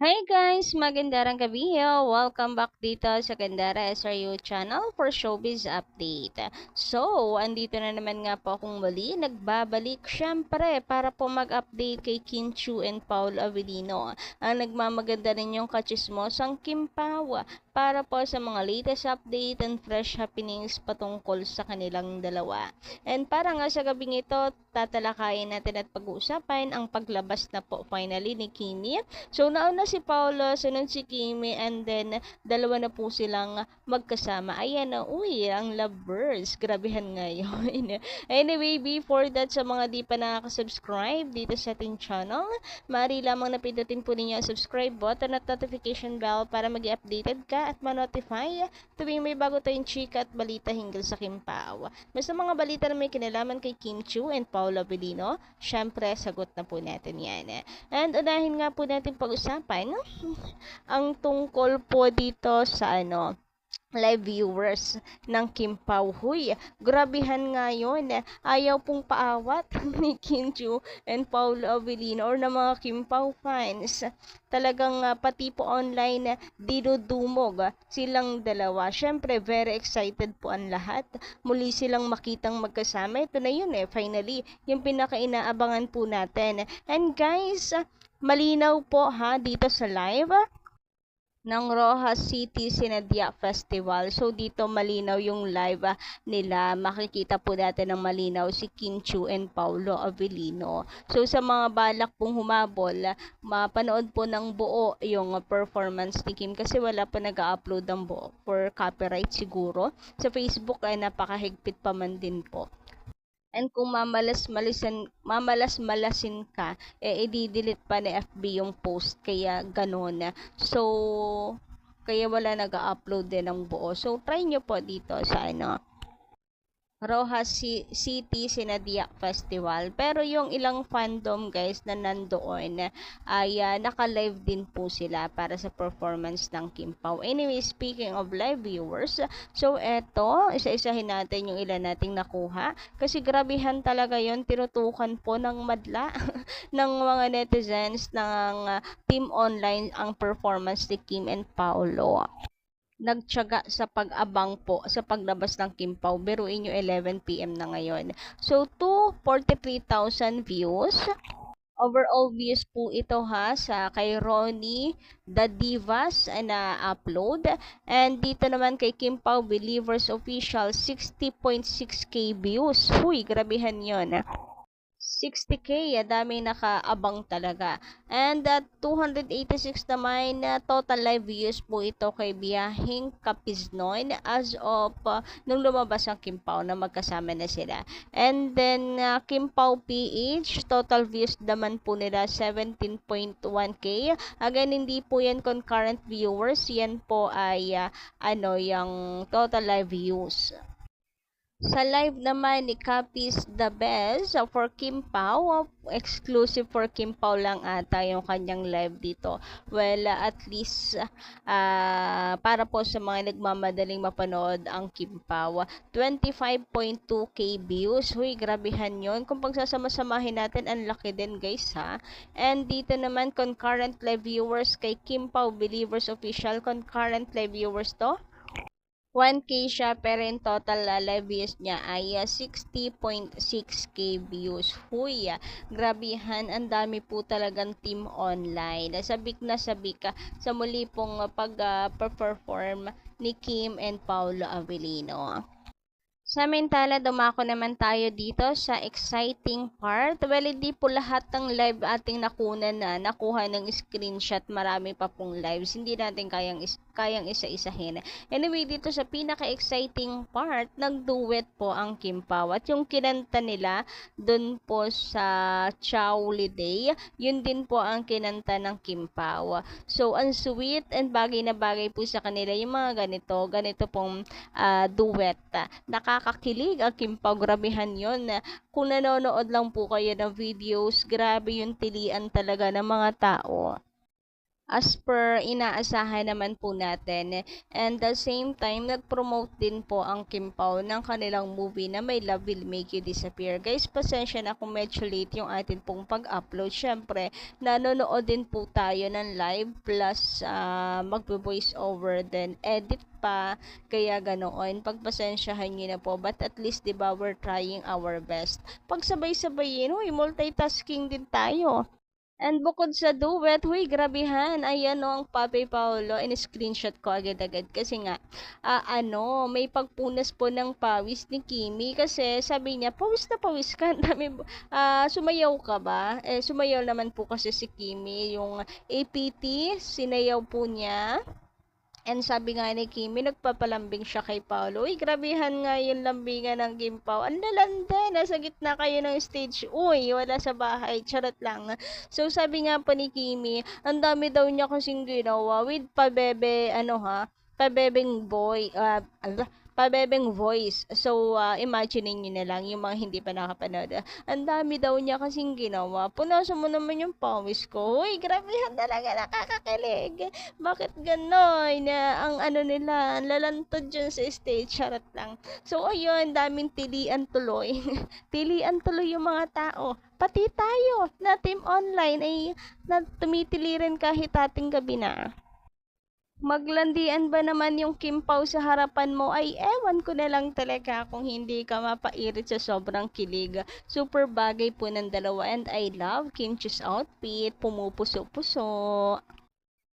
Hi guys! Magandang gabi ho! Welcome back dito sa Gandara SRU channel for Showbiz Update. So, andito na naman nga po akong muli. Nagbabalik syempre para po mag-update kay Kim Chiu and Paul Avellino. Ang nagmamaganda rin yung kachismosang Kim Pao para po sa mga latest update and fresh happenings patungkol sa kanilang dalawa. And para nga sa gabing ito, tatalakayin natin at pag-uusapan ang paglabas na po finally ni Kimi. So, nauna si Paolo, sunod si Kimi, and then dalawa na po silang magkasama. Ayan na, uy, ang lovers. Grabehan ngayon. Anyway, before that, sa mga di pa nakaka-subscribe dito sa ating channel, maaari lamang na pindutin po ninyo ang subscribe button at notification bell para mag-updated ka at ma-notify tuwing may bago tayong chika at balita hinggil sa Kim Pao. Basta mga balita na may kinalaman kay Kim Chiu and Paolo Avellino, syempre, sagot na po natin yan. And unahin nga po natin pag-usapan ang tungkol po dito sa live viewers ng Kim Pao. Huy, grabihan nga yun. Ayaw pong paawat ni Kim Chiu and Paolo Avellino or ng mga Kim Pao fans. Talagang pati po online dinudumog silang dalawa. Syempre, very excited po ang lahat. Muli silang makitang magkasama. Ito na yun finally, yung pinaka-inaabangan po natin. And guys, malinaw po dito sa live ng Rojas City Sinadya Festival. So, dito malinaw yung live nila. Makikita po natin ng malinaw si Kim Chiu and Paolo Avellino. So, sa mga balak pong humabol, mapanood po ng buo yung performance ni Kim kasi wala pa nag-upload ng buo for copyright siguro. Sa Facebook ay napakahigpit pa man din po. And kung mamalas-malasin ka, i-delete pa ni FB yung post, kaya ganun. So, kaya wala nag-upload din ng buo. So, try nyo po dito sa Rojas City Sinadya Festival. Pero yung ilang fandom guys na nandoon ay naka-live din po sila para sa performance ng Kim Pao. Anyway, speaking of live viewers, so eto, isa-isahin natin yung ilan nating nakuha. Kasi grabihan talaga yon, tinutukan po ng madla ng mga netizens ng Team Online ang performance ni Kim and Paolo. Nagtiyaga sa pag-abang po sa paglabas ng Kim Pao. Biruin nyo 11 PM na ngayon. So, 243,000 views. Overall views po ito sa kay Ronnie The Divas na upload. And dito naman kay Kim Pao Believers Official 60.6k views. Huy, grabihan yon. 60k, dami nakaabang talaga. And 286 naman total live views po ito kay Biyahing Kapiznon as of nung lumabas ang Kim Pao na magkasama na sila. And then Kim Pao PH, total views naman po nila 17.1k. Again, hindi po yan concurrent viewers, yan po ay yung total live views. Sa live naman ni Capiz the Best for Kim Pao, exclusive for Kim Pao lang ata yung kanyang live dito. Well, at least para po sa mga nagmamadaling mapanood ang Kim Pao, 25.2k views. Huy, grabihan yon. Kung pagsasama-samahin natin, ang laki din guys And dito naman concurrent live viewers kay Kim Pao Believers Official, concurrent live viewers to 1k siya, pero in total live views niya ay 60.6k views. Huy, grabihan, ang dami po talagang Team Online. Sabik na sabik sa muli pong pag-perform ni Kim and Paolo Avellino. Samantala, dumako naman tayo dito sa exciting part. Well, hindi po lahat ng live ating nakuha ng screenshot. Marami pa pong lives. Hindi natin kayang isa-isahin. Anyway, dito sa pinaka-exciting part, nag-duet po ang Kim Pao. At yung kinanta nila dun po sa Chowli Day, yun din po ang kinanta ng Kim Pao. So, ang sweet and bagay na bagay po sa kanila yung mga ganito pong duet. Nakakakilig ang Kim Pao, grabehan yun. Kung nanonood lang po kayo ng videos, grabe yung tilian talaga ng mga tao. as per inaasahan naman po natin. And the same time, nag-promote din po ang Kim Pao ng kanilang movie na My Love Will Make You Disappear. Guys, pasensya na kung medyo late yung atin pong pag-upload. Syempre, nanonood din po tayo ng live plus magpo-voice over then edit pa, kaya ganoon. Pagpasensyahan nyo na po, but at least, diba, we're trying our best. Pag sabay-sabayin, multitasking din tayo. And bukod sa duet, huy, grabihan. Ayan no, ang Papi Paolo, in-screenshot ko agad-agad. Kasi nga, may pagpunas po ng pawis ni Kimi. Kasi sabi niya, pawis na pawis ka. Dami, sumayaw ka ba? Sumayaw naman po kasi si Kimi. Yung APT, sinayaw po niya. And sabi nga ni Kimi, nagpapalambing siya kay Paolo. Uy, grabihan nga yung lambingan ng Kim Pao. Ang lalanda, nasa gitna kayo ng stage. Uy, wala sa bahay. Charot lang. So, sabi nga po ni Kimi, ang dami daw niya kasing ginawa with pabebe, pabebeng boy, pabebeng voice. So, imagine niyo na lang yung mga hindi pa nakapanood. Ang dami daw niya kasing ginawa. Punasan mo naman yung pawis ko. Uy, grabehan talaga, nakakakilig. Bakit gano'n? Ang nila, lalantod dyan sa stage. Charot lang. So, ayun, daming tilian tuloy. Tilian tuloy yung mga tao. Pati tayo na team online ay tumitili rin kahit ating gabi na. Maglandian ba naman yung Kim Pao sa harapan mo ay ewan ko na lang talaga kung hindi ka mapairit sa sobrang kilig. Super bagay po ng dalawa and I love Kim Chi's outfit. Pumupuso-puso.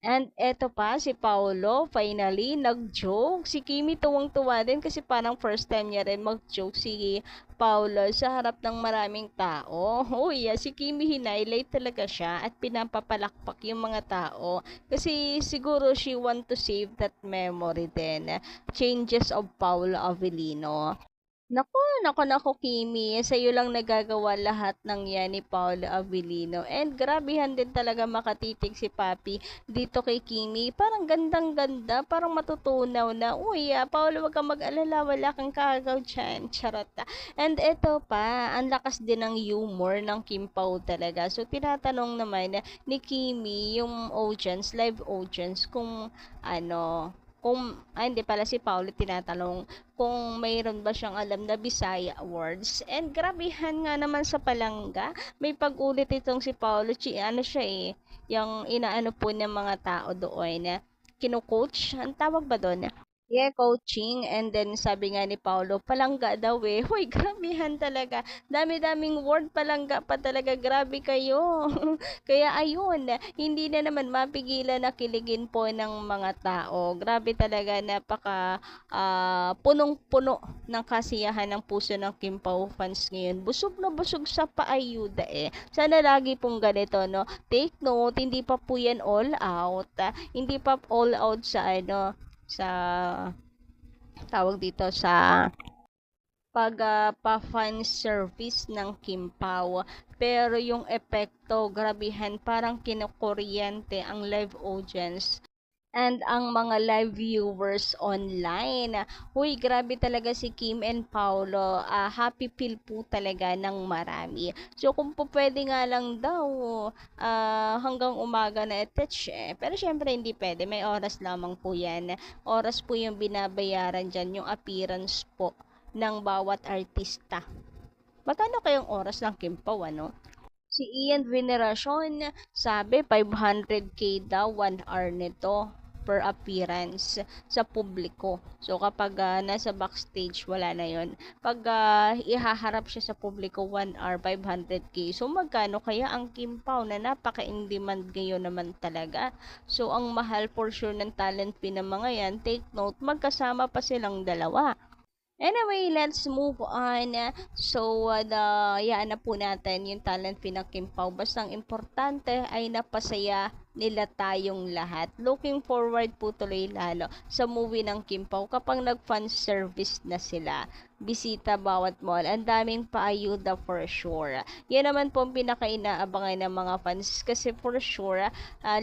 And eto pa, si Paolo, finally, nag-joke. Si Kimi tuwang-tuwa din kasi parang first time niya rin mag-joke si Paolo sa harap ng maraming tao. Uy, si Kimi hinighlight talaga siya at pinapapalakpak yung mga tao. Kasi siguro she want to save that memory din. Changes of Paolo Avellino. Naku, Kimi. Sa'yo lang nagagawa lahat ng yan ni Paolo Avellino. And grabehan din talaga makatitig si Papi dito kay Kimi. Parang gandang-ganda. Parang matutunaw na. Uy, Paolo, wag kang mag-alala. Wala kang kagaw dyan. Charot. And eto pa, ang lakas din ng humor ng Kim Pao talaga. So, tinatanong naman ni Kimi yung audience, live audience, hindi pala si Paolo tinatanong kung mayroon ba siyang alam na Bisaya Awards. And grabehan nga naman sa palangga, may pag-ulit itong si Paolo, yung inaano po ng mga tao doon na kino-coach, ang tawag ba doon? Yeah, coaching. And then, sabi nga ni Paolo, palangga daw eh. Hoy, grabehan talaga. Dami-daming word palangga pa talaga. Grabe kayo. Kaya ayun, hindi na naman mapigilan na kiligin po ng mga tao. Grabe talaga, napaka punong-puno ng kasiyahan ng puso ng Kim Pao fans ngayon. Busog na busog sa paayuda eh. Sana lagi pong ganito, no? Take note, hindi pa po yan all out. Hindi pa all out sa tawag dito sa pa-fan service ng Kim Pao. Pero yung epekto, grabihan, parang kinukuryente ang live audience and ang mga live viewers online. Huy, grabe talaga si Kim and Paolo. Happy feel po talaga ng marami. So, kung po pwede nga lang daw, hanggang umaga na attach Pero syempre hindi pwede. May oras lamang po yan. Oras po yung binabayaran dyan, yung appearance po ng bawat artista. Magkano kayong oras ng Kim Pao, Si Ian Veneracion, sabi 500k daw 1 hour nito per appearance sa publiko. So, kapag nasa backstage, wala na yon. Pag ihaharap siya sa publiko, 1 hour, 500k. So, magkano kaya ang Kim Pao na napaka-in-demand ngayon naman talaga? So, ang mahal for sure ng talent fee ng mga yan, take note, magkasama pa silang dalawa. Anyway, let's move on. So, yaan na po natin yung talent fee ng Kim Pao. Basta ang importante ay napasaya nila tayong lahat. Looking forward po tuloy lalo sa movie ng Kim Pao kapag nag-fan service na sila. Bisita bawat mall. Ang daming paayuda for sure. Yan naman po ang pinaka-inaabangan ng mga fans kasi for sure,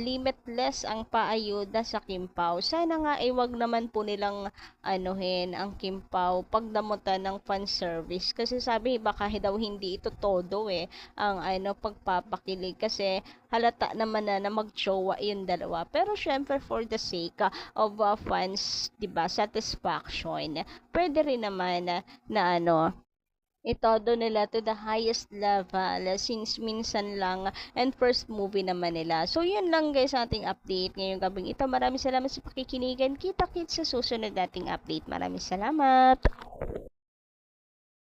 limitless ang paayuda sa Kim Pao. Sana nga wag naman po nilang ang Kim Pao pagdamutan ng fan service kasi sabi baka daw hindi ito todo ang pagpapakilig kasi halata naman na mag-jowa yung dalawa. Pero syempre for the sake of fans, 'di ba, satisfaction, pwede rin naman na ano, itodo nila to the highest level since minsan lang and first movie naman nila. So, yun lang guys ang ating update ngayong gabing ito. Maraming salamat sa pakikinigan. Kita-kits sa susunod nating update. Maraming salamat.